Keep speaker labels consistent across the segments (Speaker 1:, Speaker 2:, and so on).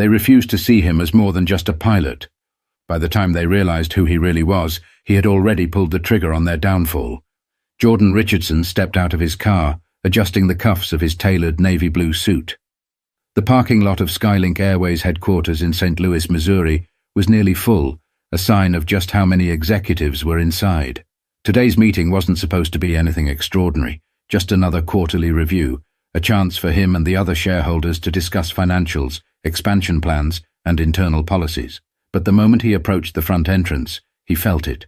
Speaker 1: They refused to see him as more than just a pilot. By the time they realized who he really was, he had already pulled the trigger on their downfall. Jordan Richardson stepped out of his car, adjusting the cuffs of his tailored navy blue suit. The parking lot of Skylink Airways headquarters in St. Louis, Missouri, was nearly full, a sign of just how many executives were inside. Today's meeting wasn't supposed to be anything extraordinary, just another quarterly review, a chance for him and the other shareholders to discuss financials, expansion plans, and internal policies. But the moment he approached the front entrance, he felt it.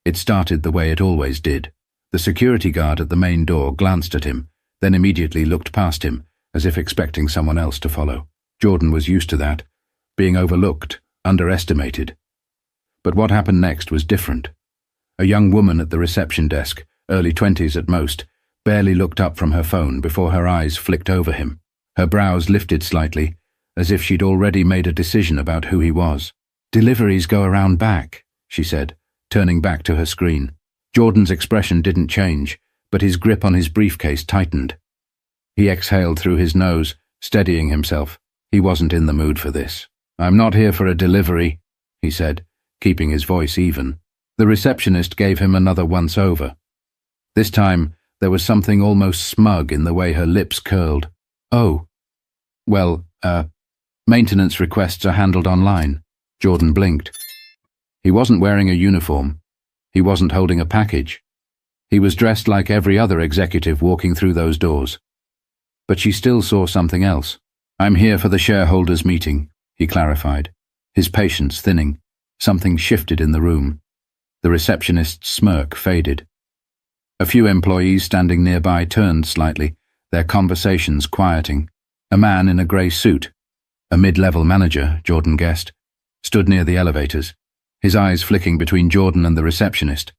Speaker 1: It started the way it always did. The security guard at the main door glanced at him, then immediately looked past him, as if expecting someone else to follow. Jordan was used to that, being overlooked, underestimated. But what happened next was different. A young woman at the reception desk, early 20s at most, barely looked up from her phone before her eyes flicked over him. Her brows lifted slightly, as if she'd already made a decision about who he was. "Deliveries go around back," she said, turning back to her screen. Jordan's expression didn't change, but his grip on his briefcase tightened. He exhaled through his nose, steadying himself. He wasn't in the mood for this. "I'm not here for a delivery," he said, keeping his voice even. The receptionist gave him another once-over. This time, there was something almost smug in the way her lips curled. "Oh, well, maintenance requests are handled online." Jordan blinked. He wasn't wearing a uniform. He wasn't holding a package. He was dressed like every other executive walking through those doors. But she still saw something else. "I'm here for the shareholders' meeting," he clarified, his patience thinning. Something shifted in the room. The receptionist's smirk faded. A few employees standing nearby turned slightly, their conversations quieting. A man in a grey suit, a mid-level manager, Jordan guessed, stood near the elevators, his eyes flicking between Jordan and the receptionist.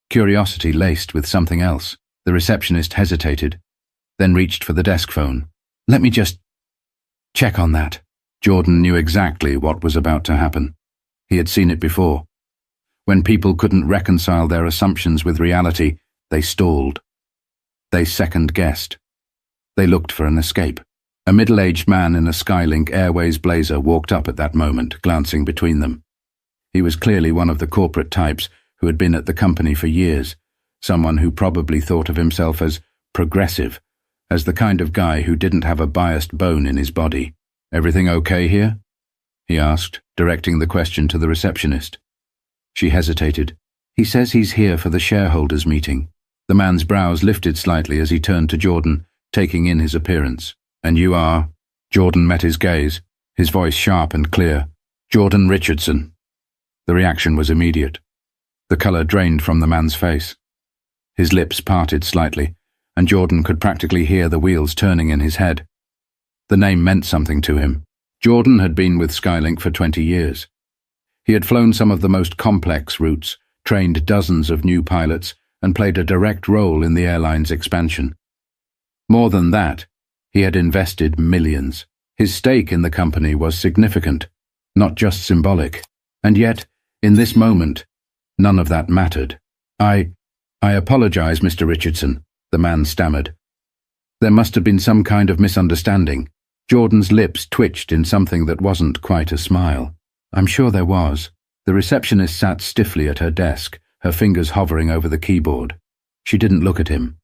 Speaker 1: Curiosity laced with something else. The receptionist hesitated, then reached for the desk phone. "Let me just check on that." Jordan knew exactly what was about to happen. He had seen it before. When people couldn't reconcile their assumptions with reality, they stalled. They second-guessed. They looked for an escape. A middle-aged man in a Skylink Airways blazer walked up at that moment, glancing between them. He was clearly one of the corporate types who had been at the company for years, someone who probably thought of himself as progressive, as the kind of guy who didn't have a biased bone in his body. "Everything okay here?" he asked, directing the question to the receptionist. She hesitated. "He says he's here for the shareholders' meeting." The man's brows lifted slightly as he turned to Jordan, taking in his appearance. "And you are?" Jordan met his gaze, his voice sharp and clear. "Jordan Richardson." The reaction was immediate. The color drained from the man's face. His lips parted slightly, and Jordan could practically hear the wheels turning in his head. The name meant something to him. Jordan had been with Skylink for 20 years. He had flown some of the most complex routes, trained dozens of new pilots, and played a direct role in the airline's expansion. More than that, he had invested millions. His stake in the company was significant, not just symbolic. And yet, in this moment, none of that mattered. I apologize, Mr. Richardson," the man stammered. There must have been some kind of misunderstanding. Jordan's lips twitched in something that wasn't quite a smile. "I'm sure there was." The receptionist sat stiffly at her desk, her fingers hovering over the keyboard. She didn't look at him.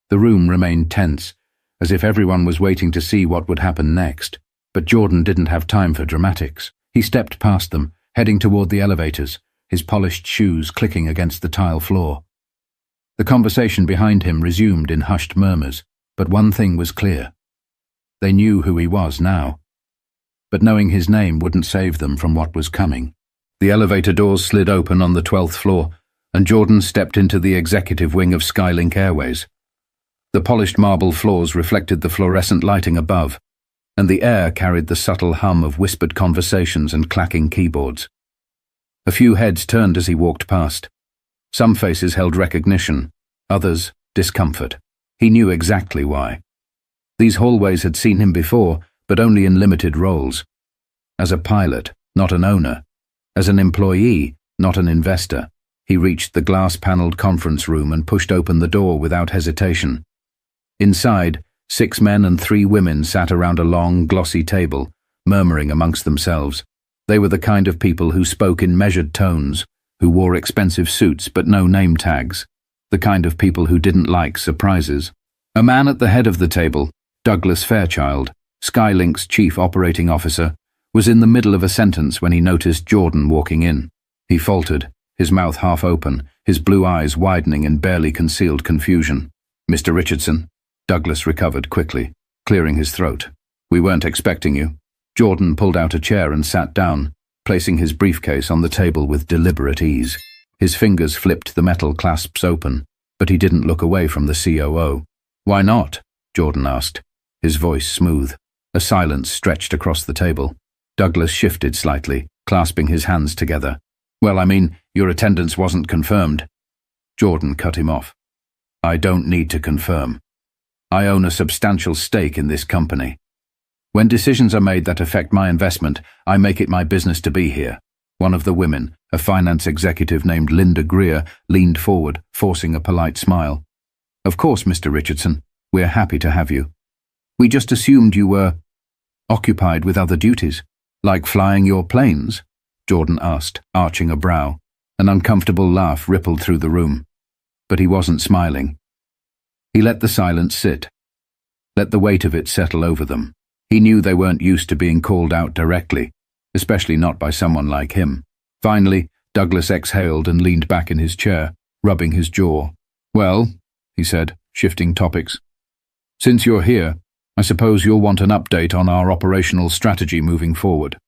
Speaker 1: The room remained tense, as if everyone was waiting to see what would happen next. But Jordan didn't have time for dramatics. He stepped past them, heading toward the elevators, his polished shoes clicking against the tile floor. The conversation behind him resumed in hushed murmurs, but one thing was clear. They knew who he was now. But knowing his name wouldn't save them from what was coming. The elevator doors slid open on the 12th floor, and Jordan stepped into the executive wing of Skylink Airways. The polished marble floors reflected the fluorescent lighting above, and the air carried the subtle hum of whispered conversations and clacking keyboards. A few heads turned as he walked past. Some faces held recognition, others discomfort. He knew exactly why. These hallways had seen him before, but only in limited roles. As a pilot, not an owner. As an employee, not an investor. He reached the glass-paneled conference room and pushed open the door without hesitation. Inside, 6 men and 3 women sat around a long, glossy table, murmuring amongst themselves. They were the kind of people who spoke in measured tones, who wore expensive suits but no name tags, the kind of people who didn't like surprises. A man at the head of the table, Douglas Fairchild, Skylink's chief operating officer, was in the middle of a sentence when he noticed Jordan walking in. He faltered, his mouth half open, his blue eyes widening in barely concealed confusion. "Mr. Richardson." Douglas recovered quickly, clearing his throat. "We weren't expecting you." Jordan pulled out a chair and sat down, placing his briefcase on the table with deliberate ease. His fingers flipped the metal clasps open, but he didn't look away from the COO. "Why not?" Jordan asked, his voice smooth. A silence stretched across the table. Douglas shifted slightly, clasping his hands together. "Well, I mean, your attendance wasn't confirmed." Jordan cut him off. "I don't need to confirm. I own a substantial stake in this company. When decisions are made that affect my investment, I make it my business to be here." One of the women, a finance executive named Linda Greer, leaned forward, forcing a polite smile. "Of course, Mr. Richardson. We're happy to have you. We just assumed you were occupied with other duties, like flying your planes?" Jordan asked, arching a brow. An uncomfortable laugh rippled through the room. But he wasn't smiling. He let the silence sit, let the weight of it settle over them. He knew they weren't used to being called out directly, especially not by someone like him. Finally, Douglas exhaled and leaned back in his chair, rubbing his jaw. "Well," he said, shifting topics, "since you're here, I suppose you'll want an update on our operational strategy moving forward."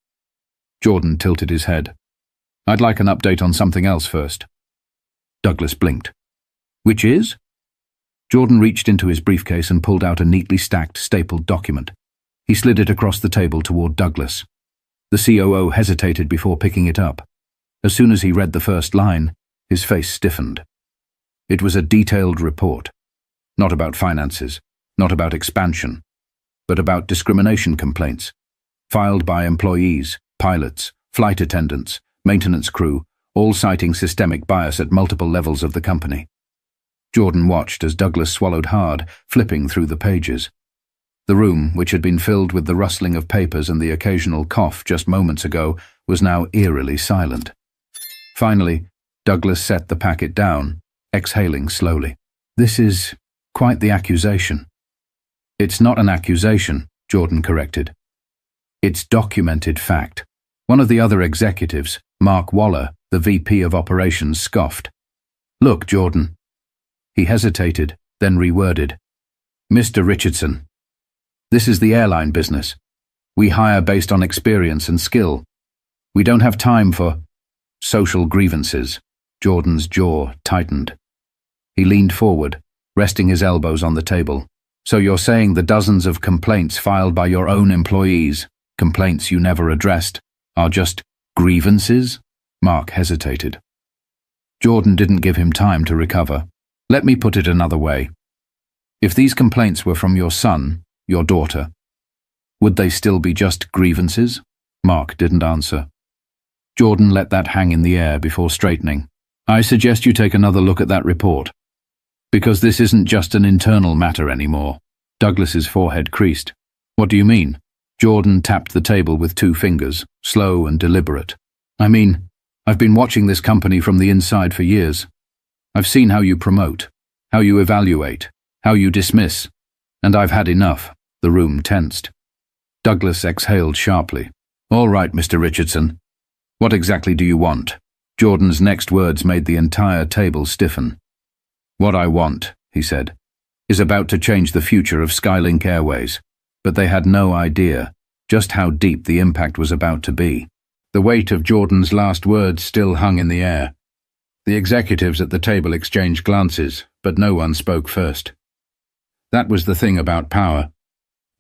Speaker 1: Jordan tilted his head. "I'd like an update on something else first." Douglas blinked. "Which is?" Jordan reached into his briefcase and pulled out a neatly stacked, stapled document. He slid it across the table toward Douglas. The COO hesitated before picking it up. As soon as he read the first line, his face stiffened. It was a detailed report. Not about finances, not about expansion, but about discrimination complaints, filed by employees, pilots, flight attendants, maintenance crew, all citing systemic bias at multiple levels of the company. Jordan watched as Douglas swallowed hard, flipping through the pages. The room, which had been filled with the rustling of papers and the occasional cough just moments ago, was now eerily silent. Finally, Douglas set the packet down, exhaling slowly. "This is quite the accusation." "It's not an accusation," Jordan corrected. "It's documented fact." One of the other executives, Mark Waller, the VP of Operations, scoffed. "Look, Jordan." He hesitated, then reworded. "Mr. Richardson, this is the airline business. We hire based on experience and skill. We don't have time for social grievances." Jordan's jaw tightened. He leaned forward, resting his elbows on the table. "So you're saying the dozens of complaints filed by your own employees, complaints you never addressed, are just grievances?" Mark hesitated. Jordan didn't give him time to recover. "Let me put it another way. If these complaints were from your son, your daughter, would they still be just grievances?" Mark didn't answer. Jordan let that hang in the air before straightening. "I suggest you take another look at that report. Because this isn't just an internal matter anymore." Douglas's forehead creased. "What do you mean?" Jordan tapped the table with 2 fingers, slow and deliberate. "I mean, I've been watching this company from the inside for years. I've seen how you promote, how you evaluate, how you dismiss, and I've had enough." The room tensed. Douglas exhaled sharply. "All right, Mr. Richardson. What exactly do you want?" Jordan's next words made the entire table stiffen. "What I want," he said, "is about to change the future of Skylink Airways." But they had no idea just how deep the impact was about to be. The weight of Jordan's last words still hung in the air. The executives at the table exchanged glances, but no one spoke first. That was the thing about power.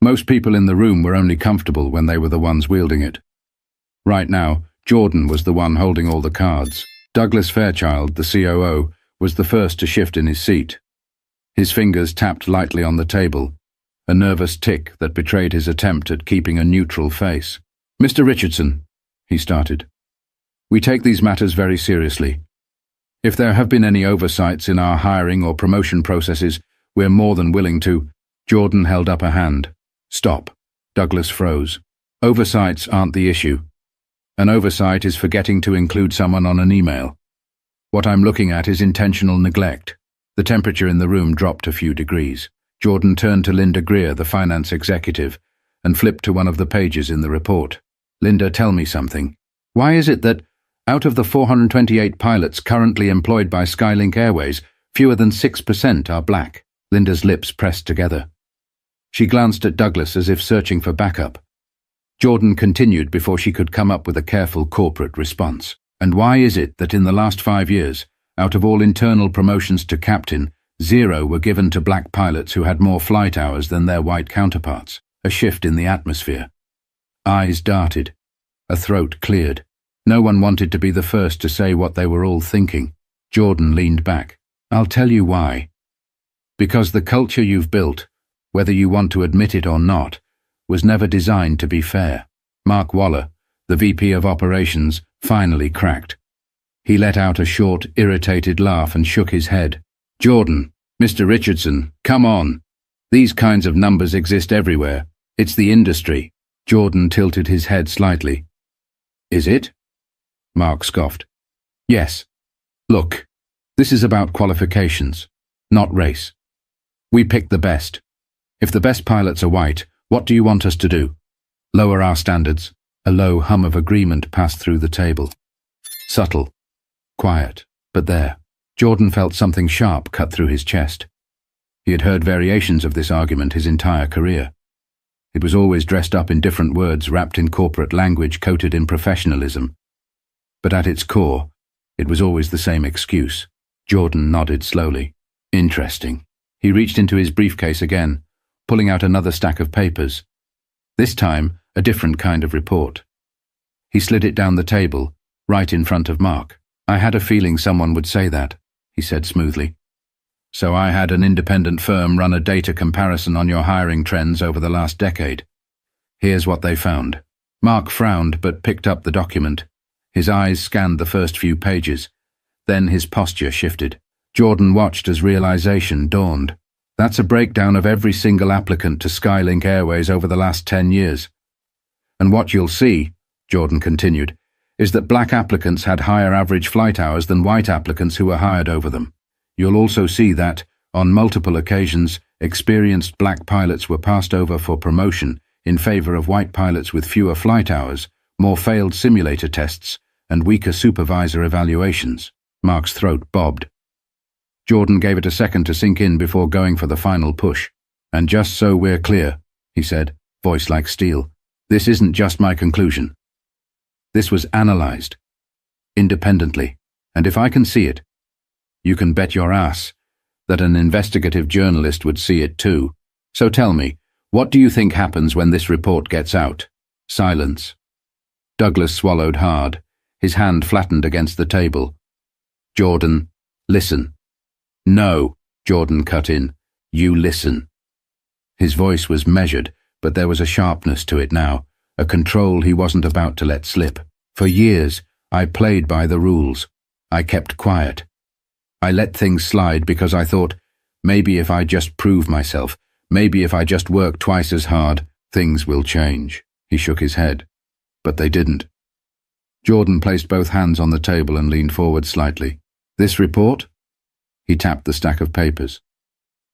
Speaker 1: Most people in the room were only comfortable when they were the ones wielding it. Right now, Jordan was the one holding all the cards. Douglas Fairchild, the COO, was the first to shift in his seat. His fingers tapped lightly on the table, a nervous tick that betrayed his attempt at keeping a neutral face. "Mr. Richardson," he started, "we take these matters very seriously. If there have been any oversights in our hiring or promotion processes, we're more than willing to—" Jordan held up a hand. "Stop." Douglas froze. Oversights aren't the issue. An oversight is forgetting to include someone on an email. What I'm looking at is intentional neglect. The temperature in the room dropped a few degrees. Jordan turned to Linda Greer, the finance executive, and flipped to one of the pages in the report. Linda, tell me something. Why is it that, out of the 428 pilots currently employed by Skylink Airways, fewer than 6% are black? Linda's lips pressed together. She glanced at Douglas as if searching for backup. Jordan continued before she could come up with a careful corporate response. And why is it that in the last 5 years, out of all internal promotions to captain, 0 were given to black pilots who had more flight hours than their white counterparts? A shift in the atmosphere. Eyes darted. A throat cleared. No one wanted to be the first to say what they were all thinking. Jordan leaned back. I'll tell you why. Because the culture you've built, whether you want to admit it or not, was never designed to be fair. Mark Waller, the VP of Operations, finally cracked. He let out a short, irritated laugh and shook his head. Jordan, Mr. Richardson, come on. These kinds of numbers exist everywhere. It's the industry. Jordan tilted his head slightly. Is it? Mark scoffed. Yes. Look, this is about qualifications, not race. We pick the best. If the best pilots are white, what do you want us to do? Lower our standards. A low hum of agreement passed through the table. Subtle. Quiet. But there. Jordan felt something sharp cut through his chest. He had heard variations of this argument his entire career. It was always dressed up in different words wrapped in corporate language coated in professionalism. But at its core, it was always the same excuse. Jordan nodded slowly. Interesting. He reached into his briefcase again, pulling out another stack of papers. This time, a different kind of report. He slid it down the table, right in front of Mark. I had a feeling someone would say that, he said smoothly. So I had an independent firm run a data comparison on your hiring trends over the last decade. Here's what they found. Mark frowned but picked up the document. His eyes scanned the first few pages. Then his posture shifted. Jordan watched as realization dawned. That's a breakdown of every single applicant to Skylink Airways over the last 10 years. And what you'll see, Jordan continued, is that black applicants had higher average flight hours than white applicants who were hired over them. You'll also see that, on multiple occasions, experienced black pilots were passed over for promotion in favor of white pilots with fewer flight hours, more failed simulator tests, and weaker supervisor evaluations. Mark's throat bobbed. Jordan gave it a second to sink in before going for the final push. And just so we're clear, he said, voice like steel, this isn't just my conclusion. This was analyzed. Independently. And if I can see it, you can bet your ass that an investigative journalist would see it too. So tell me, what do you think happens when this report gets out? Silence. Douglas swallowed hard. His hand flattened against the table. Jordan, listen. No, Jordan cut in. You listen. His voice was measured, but there was a sharpness to it now, a control he wasn't about to let slip. For years, I played by the rules. I kept quiet. I let things slide because I thought, maybe if I just prove myself, maybe if I just work twice as hard, things will change. He shook his head. But they didn't. Jordan placed both hands on the table and leaned forward slightly. This report? He tapped the stack of papers.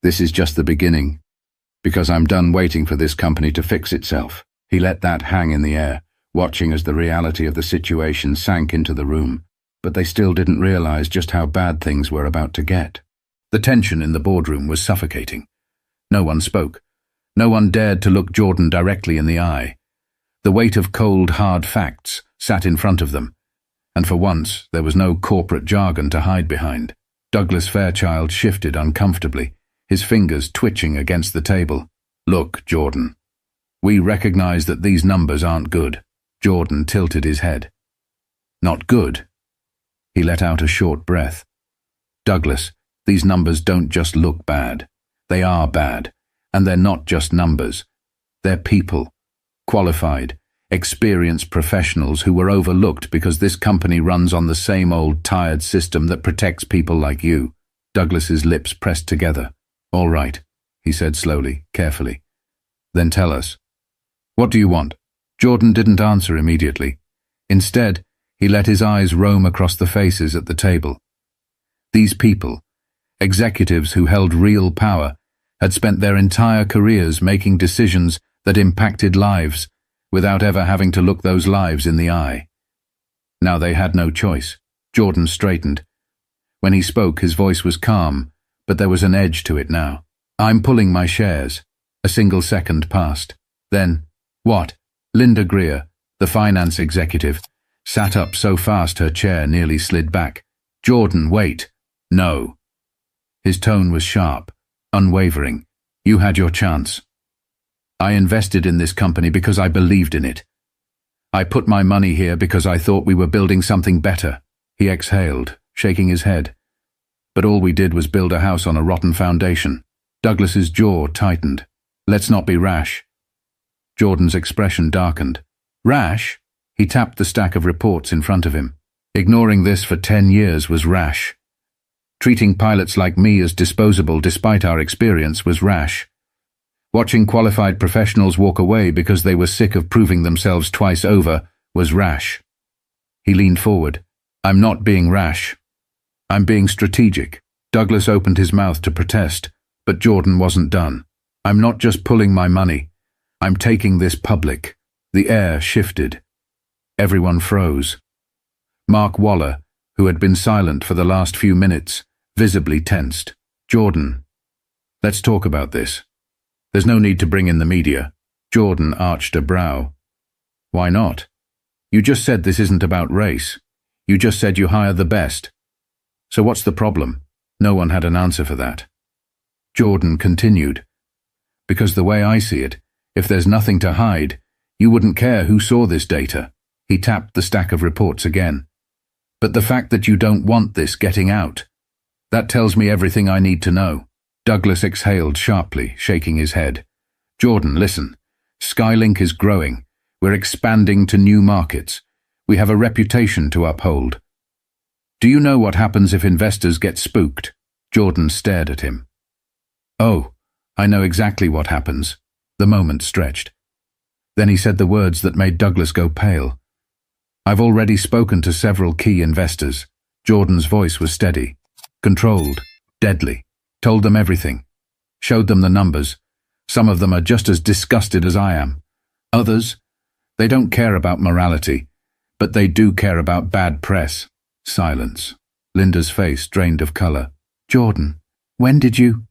Speaker 1: This is just the beginning, because I'm done waiting for this company to fix itself. He let that hang in the air, watching as the reality of the situation sank into the room, but they still didn't realize just how bad things were about to get. The tension in the boardroom was suffocating. No one spoke. No one dared to look Jordan directly in the eye. The weight of cold, hard facts sat in front of them, and for once there was no corporate jargon to hide behind. Douglas Fairchild shifted uncomfortably, his fingers twitching against the table. Look, Jordan. We recognize that these numbers aren't good. Jordan tilted his head. Not good? He let out a short breath. Douglas, these numbers don't just look bad. They are bad. And they're not just numbers. They're people. Qualified, experienced professionals who were overlooked because this company runs on the same old tired system that protects people like you. Douglas's lips pressed together. All right, he said slowly, carefully. Then tell us. What do you want? Jordan didn't answer immediately. Instead, he let his eyes roam across the faces at the table. These people, executives who held real power, had spent their entire careers making decisions that impacted lives without ever having to look those lives in the eye. Now they had no choice. Jordan straightened. When he spoke, his voice was calm, but there was an edge to it now. "I'm pulling my shares." A single second passed. Then, "What?" Linda Greer, the finance executive, sat up so fast her chair nearly slid back. "Jordan, wait." "No." His tone was sharp, unwavering. "You had your chance. I invested in this company because I believed in it. I put my money here because I thought we were building something better." He exhaled, shaking his head. "But all we did was build a house on a rotten foundation." Douglas's jaw tightened. "Let's not be rash." Jordan's expression darkened. "Rash?" He tapped the stack of reports in front of him. "Ignoring this for 10 years was rash. Treating pilots like me as disposable despite our experience was rash. Watching qualified professionals walk away because they were sick of proving themselves twice over was rash." He leaned forward. "I'm not being rash. I'm being strategic." Douglas opened his mouth to protest, but Jordan wasn't done. "I'm not just pulling my money. I'm taking this public." The air shifted. Everyone froze. Mark Waller, who had been silent for the last few minutes, visibly tensed. "Jordan, let's talk about this. There's no need to bring in the media." Jordan arched a brow. "Why not? You just said this isn't about race. You just said you hire the best. So what's the problem?" No one had an answer for that. Jordan continued. "Because the way I see it, if there's nothing to hide, you wouldn't care who saw this data." He tapped the stack of reports again. "But the fact that you don't want this getting out, that tells me everything I need to know." Douglas exhaled sharply, shaking his head. "Jordan, listen. Skylink is growing. We're expanding to new markets. We have a reputation to uphold. Do you know what happens if investors get spooked?" Jordan stared at him. "Oh, I know exactly what happens." The moment stretched. Then he said the words that made Douglas go pale. "I've already spoken to several key investors." Jordan's voice was steady, controlled, deadly. "Told them everything. Showed them the numbers. Some of them are just as disgusted as I am. Others, they don't care about morality, but they do care about bad press." Silence. Linda's face drained of color. "Jordan, when did you—"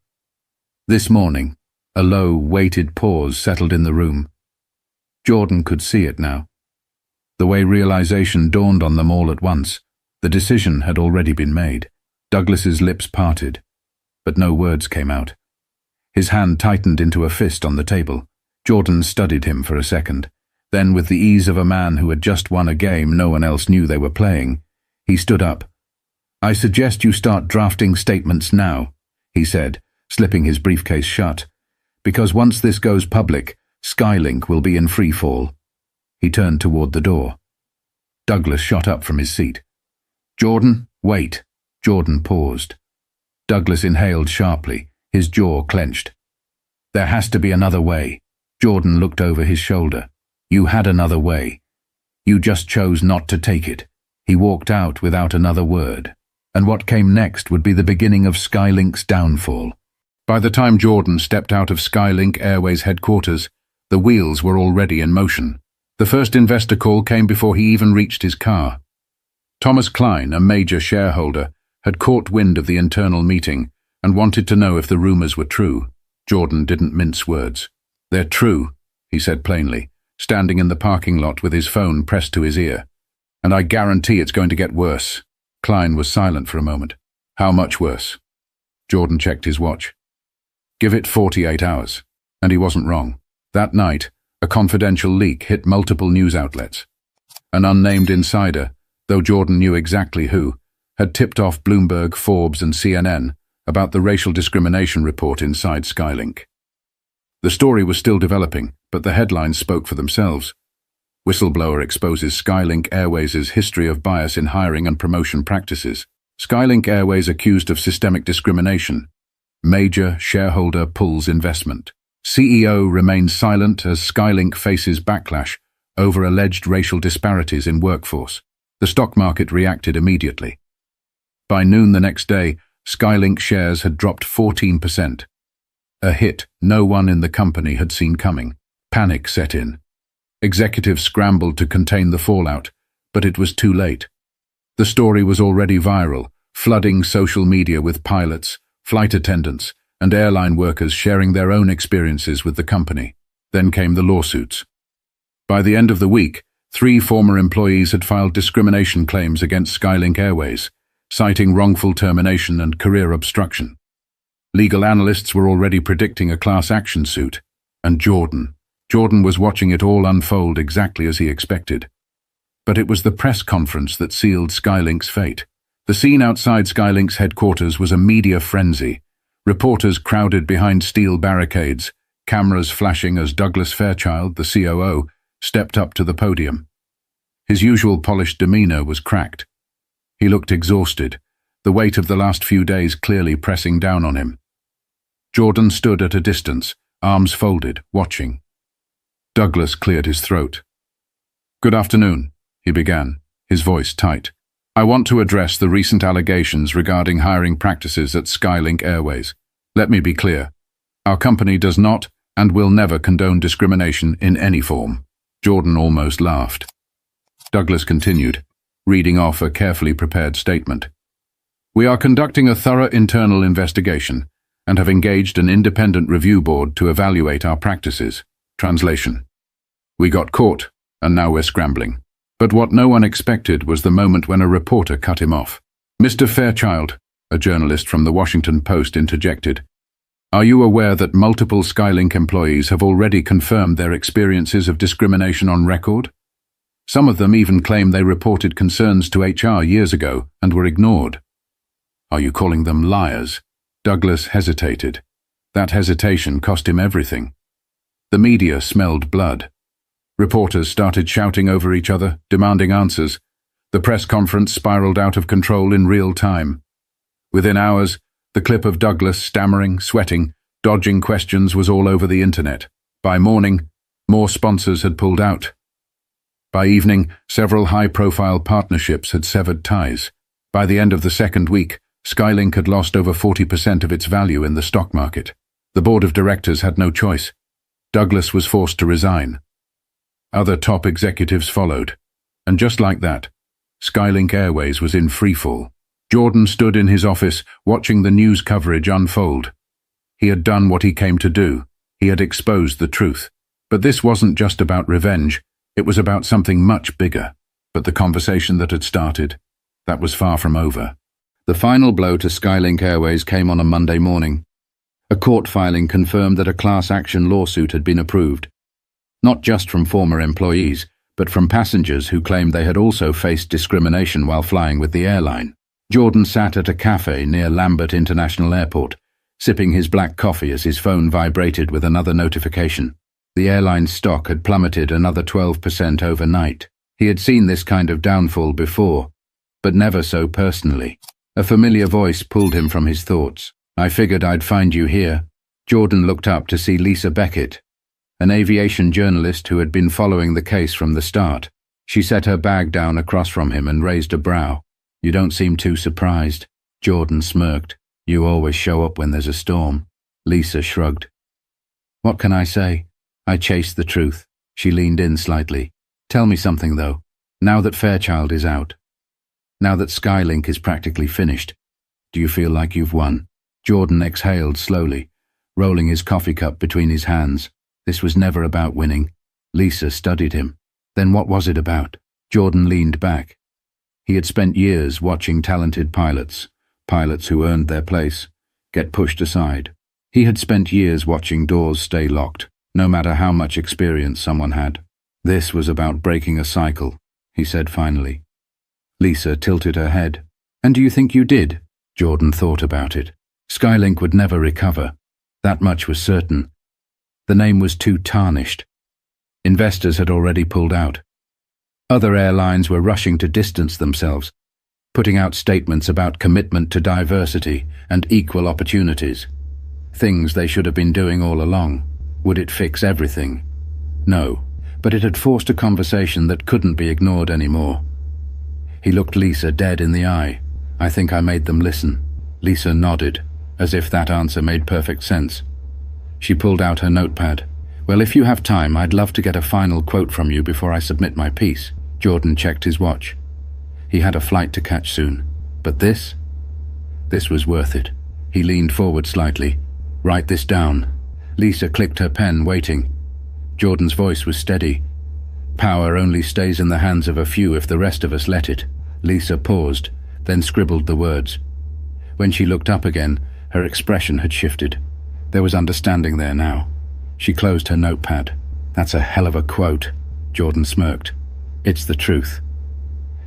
Speaker 1: "This morning." A low, weighted pause settled in the room. Jordan could see it now. The way realization dawned on them all at once. The decision had already been made. Douglas's lips parted, but no words came out. His hand tightened into a fist on the table. Jordan studied him for a second. Then, with the ease of a man who had just won a game no one else knew they were playing, he stood up. "I suggest you start drafting statements now," he said, slipping his briefcase shut. "Because once this goes public, Skylink will be in free fall." He turned toward the door. Douglas shot up from his seat. "Jordan, wait." Jordan paused. Douglas inhaled sharply, his jaw clenched. "There has to be another way." Jordan looked over his shoulder. "You had another way. You just chose not to take it." He walked out without another word. And what came next would be the beginning of Skylink's downfall. By the time Jordan stepped out of Skylink Airways headquarters, the wheels were already in motion. The first investor call came before he even reached his car. Thomas Klein, a major shareholder, had caught wind of the internal meeting and wanted to know if the rumors were true. Jordan didn't mince words. "They're true," he said plainly, standing in the parking lot with his phone pressed to his ear. "And I guarantee it's going to get worse." Klein was silent for a moment. "How much worse?" Jordan checked his watch. "Give it 48 hours. And he wasn't wrong. That night, a confidential leak hit multiple news outlets. An unnamed insider, though Jordan knew exactly who, had tipped off Bloomberg, Forbes, and CNN about the racial discrimination report inside Skylink. The story was still developing, but the headlines spoke for themselves. Whistleblower exposes Skylink Airways' history of bias in hiring and promotion practices. Skylink Airways accused of systemic discrimination. Major shareholder pulls investment. CEO remains silent as Skylink faces backlash over alleged racial disparities in workforce. The stock market reacted immediately. By noon the next day, Skylink shares had dropped 14%. A hit no one in the company had seen coming. Panic set in. Executives scrambled to contain the fallout, but it was too late. The story was already viral, flooding social media with pilots, flight attendants, and airline workers sharing their own experiences with the company. Then came the lawsuits. By the end of the week, 3 former employees had filed discrimination claims against Skylink Airways, citing wrongful termination and career obstruction. Legal analysts were already predicting a class action suit, and Jordan was watching it all unfold exactly as he expected. But it was the press conference that sealed Skylink's fate. The scene outside Skylink's headquarters was a media frenzy. Reporters crowded behind steel barricades, cameras flashing as Douglas Fairchild, the COO, stepped up to the podium. His usual polished demeanor was cracked. He looked exhausted, the weight of the last few days clearly pressing down on him. Jordan stood at a distance, arms folded, watching. Douglas cleared his throat. "Good afternoon," he began, his voice tight. "I want to address the recent allegations regarding hiring practices at Skylink Airways. Let me be clear. Our company does not and will never condone discrimination in any form." Jordan almost laughed. Douglas continued, reading off a carefully prepared statement. "We are conducting a thorough internal investigation and have engaged an independent review board to evaluate our practices." Translation: "We got caught, and now we're scrambling." But what no one expected was the moment when a reporter cut him off. "Mr. Fairchild," a journalist from the Washington Post interjected, "are you aware that multiple Skylink employees have already confirmed their experiences of discrimination on record? Some of them even claim they reported concerns to HR years ago and were ignored." "Are you calling them liars?" Douglas hesitated. That hesitation cost him everything. The media smelled blood. Reporters started shouting over each other, demanding answers. The press conference spiraled out of control in real time. Within hours, the clip of Douglas stammering, sweating, dodging questions was all over the internet. By morning, more sponsors had pulled out. By evening, several high-profile partnerships had severed ties. By the end of the second week, Skylink had lost over 40% of its value in the stock market. The board of directors had no choice. Douglas was forced to resign. Other top executives followed. And just like that, Skylink Airways was in freefall. Jordan stood in his office, watching the news coverage unfold. He had done what he came to do. He had exposed the truth. But this wasn't just about revenge. It was about something much bigger. But the conversation that had started, that was far from over. The final blow to Skylink Airways came on a Monday morning. A court filing confirmed that a class action lawsuit had been approved. Not just from former employees, but from passengers who claimed they had also faced discrimination while flying with the airline. Jordan sat at a cafe near Lambert International Airport, sipping his black coffee as his phone vibrated with another notification. The airline's stock had plummeted another 12% overnight. He had seen this kind of downfall before, but never so personally. A familiar voice pulled him from his thoughts. "I figured I'd find you here." Jordan looked up to see Lisa Beckett, an aviation journalist who had been following the case from the start. She set her bag down across from him and raised a brow. "You don't seem too surprised." Jordan smirked. "You always show up when there's a storm." Lisa shrugged. "What can I say? I chased the truth." She leaned in slightly. "Tell me something, though. Now that Fairchild is out, now that Skylink is practically finished, do you feel like you've won?" Jordan exhaled slowly, rolling his coffee cup between his hands. This was never about winning. Lisa studied him. Then what was it about? Jordan leaned back. He had spent years watching talented pilots who earned their place, get pushed aside. He had spent years watching doors stay locked, no matter how much experience someone had. This was about breaking a cycle, he said finally. Lisa tilted her head. "And do you think you did?" Jordan thought about it. Skylink would never recover. That much was certain. The name was too tarnished. Investors had already pulled out. Other airlines were rushing to distance themselves, putting out statements about commitment to diversity and equal opportunities. Things they should have been doing all along. Would it fix everything? No, but it had forced a conversation that couldn't be ignored anymore. He looked Lisa dead in the eye. "I think I made them listen." Lisa nodded, as if that answer made perfect sense. She pulled out her notepad. "Well, if you have time, I'd love to get a final quote from you before I submit my piece." Jordan checked his watch. He had a flight to catch soon. But this was worth it. He leaned forward slightly. "Write this down." Lisa clicked her pen, waiting. Jordan's voice was steady. "Power only stays in the hands of a few if the rest of us let it." Lisa paused, then scribbled the words. When she looked up again, her expression had shifted. There was understanding there now. She closed her notepad. "That's a hell of a quote," Jordan smirked. "It's the truth."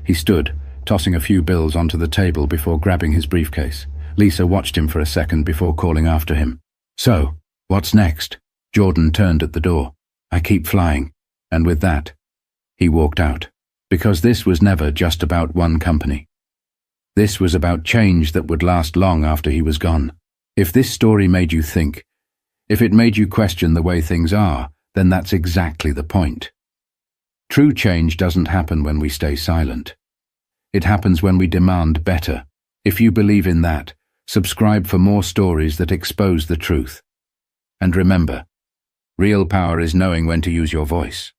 Speaker 1: He stood, tossing a few bills onto the table before grabbing his briefcase. Lisa watched him for a second before calling after him. "So, what's next?" Jordan turned at the door. "I keep flying." And with that, he walked out. Because this was never just about one company. This was about change that would last long after he was gone. If this story made you think, if it made you question the way things are, then that's exactly the point. True change doesn't happen when we stay silent. It happens when we demand better. If you believe in that, subscribe for more stories that expose the truth. And remember, real power is knowing when to use your voice.